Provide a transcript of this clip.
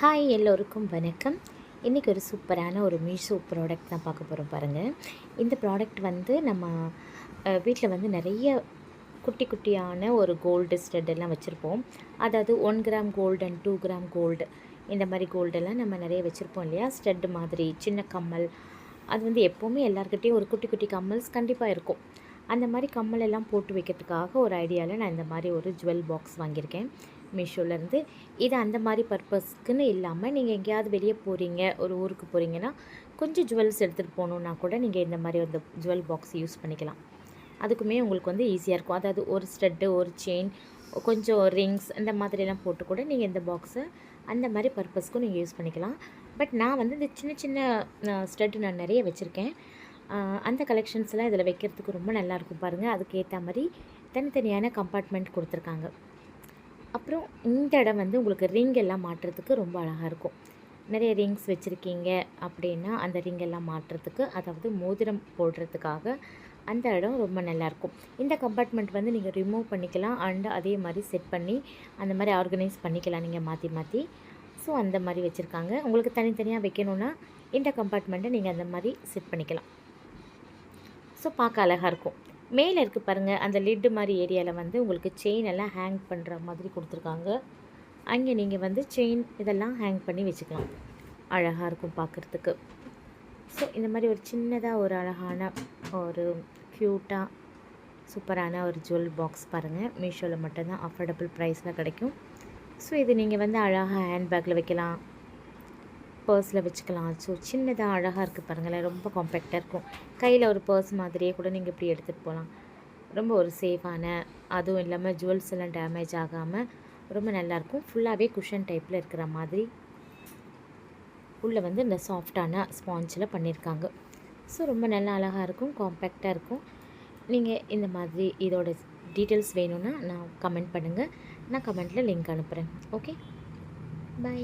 Hi எல்லோருக்கும் வணக்கம். இன்றைக்கி ஒரு சூப்பரான ஒரு மீஷோ ப்ராடக்ட் தான் பார்க்க போகிறோம் பாருங்கள். இந்த ப்ராடக்ட் வந்து நம்ம வீட்டில் வந்து நிறைய குட்டி குட்டியான ஒரு கோல்டு ஸ்டட் எல்லாம் வச்சுருப்போம். அதாவது 1 gram gold and 2 gram gold இந்த மாதிரி கோல்டெல்லாம் நம்ம நிறைய வச்சுருப்போம் இல்லையா. ஸ்டட் மாதிரி சின்ன கம்மல், அது வந்து எப்போவுமே எல்லாருக்கிட்டேயும் ஒரு குட்டி குட்டி கம்மல்ஸ் கண்டிப்பாக இருக்கும். அந்த மாதிரி கம்மல் எல்லாம் போட்டு வைக்கிறதுக்காக ஒரு ஐடியாவில் நான் இந்த மாதிரி ஒரு ஜுவல் பாக்ஸ் வாங்கியிருக்கேன் மீஷோலேருந்து. இது அந்த மாதிரி பர்பஸ்க்குன்னு இல்லாமல் நீங்கள் எங்கேயாவது வெளியே போகிறீங்க, ஒரு ஊருக்கு போகிறீங்கன்னா கொஞ்சம் ஜுவல்ஸ் எடுத்துகிட்டு போகணுன்னா கூட நீங்கள் இந்த மாதிரி ஒரு ஜுவல் பாக்ஸ் யூஸ் பண்ணிக்கலாம். அதுக்குமே உங்களுக்கு வந்து ஈஸியாக இருக்கும். அதாவது ஒரு ஸ்டட்டு, ஒரு செயின், கொஞ்சம் ரிங்ஸ் இந்த மாதிரிலாம் போட்டு கூட நீங்கள் இந்த பாக்ஸை அந்த மாதிரி பர்பஸ்க்கும் நீங்கள் யூஸ் பண்ணிக்கலாம். பட் நான் வந்து இந்த சின்ன சின்ன ஸ்டட்டு நான் நிறைய வச்சுருக்கேன். அந்த கலெக்ஷன்ஸ்லாம் இதில் வைக்கிறதுக்கு ரொம்ப நல்லாயிருக்கும் பாருங்கள். அதுக்கேற்ற மாதிரி தனித்தனியான கம்பார்ட்மெண்ட் கொடுத்துருக்காங்க. அப்புறம் இந்த இடம் வந்து உங்களுக்கு ரிங் எல்லாம் மாட்டுறதுக்கு ரொம்ப அழகாக இருக்கும். நிறைய ரிங்ஸ் வச்சுருக்கீங்க அப்படின்னா அந்த ரிங் எல்லாம் மாட்டுறதுக்கு, அதாவது மோதிரம் போடுறதுக்காக அந்த இடம் ரொம்ப நல்லாயிருக்கும். இந்த கம்பார்ட்மெண்ட் வந்து நீங்கள் ரிமூவ் பண்ணிக்கலாம் அண்ட் அதே மாதிரி செட் பண்ணி அந்த மாதிரி ஆர்கனைஸ் பண்ணிக்கலாம் நீங்கள் மாற்றி மாற்றி. ஸோ அந்த மாதிரி வச்சுருக்காங்க. உங்களுக்கு தனித்தனியாக வைக்கணுன்னா இந்த கம்பார்ட்மெண்ட்டை நீங்கள் அந்த மாதிரி செட் பண்ணிக்கலாம். ஸோ பார்க்க அழகாக இருக்கும். மேலே இருக்குது பாருங்கள், அந்த லிட்டு மாதிரி ஏரியாவில் வந்து உங்களுக்கு செயின் எல்லாம் ஹேங் பண்ணுற மாதிரி கொடுத்துருக்காங்க. அங்கே நீங்கள் வந்து செயின் இதெல்லாம் ஹேங் பண்ணி வச்சுக்கலாம். அழகாக இருக்கும் பார்க்குறதுக்கு. ஸோ இந்த மாதிரி ஒரு சின்னதாக ஒரு அழகான ஒரு க்யூட்டாக சூப்பரான ஒரு ஜுவல் பாக்ஸ் பாருங்கள். மீஷோவில் மட்டும்தான் அஃபோர்டபுள் ப்ரைஸில் கிடைக்கும். ஸோ இது நீங்கள் வந்து அழகாக ஹேண்ட்பேக்கில் வைக்கலாம், பர்ஸில் வச்சுக்கலாம். ஸோ சின்னதாக அழகாக இருக்குது பாருங்களேன். ரொம்ப காம்பேக்டாக இருக்கும். கையில் ஒரு பர்ஸ் மாதிரியே கூட நீங்கள் இப்படி எடுத்துகிட்டு போகலாம். ரொம்ப ஒரு சேஃபான, அதுவும் இல்லாமல் ஜுவல்ஸ் எல்லாம் டேமேஜ் ஆகாமல் ரொம்ப நல்லாயிருக்கும். ஃபுல்லாகவே குஷன் டைப்பில் இருக்கிற மாதிரி உள்ளே வந்து இந்த சாஃப்டான ஸ்பாஞ்சில் பண்ணியிருக்காங்க. ஸோ ரொம்ப நல்லா அழகாக இருக்கும், காம்பேக்டாக இருக்கும். நீங்கள் இந்த மாதிரி இதோட டீட்டெயில்ஸ் வேணும்னா நான் கமெண்ட் பண்ணுங்கள். நான் கமெண்ட்டில் லிங்க் அனுப்புகிறேன். Okay, by.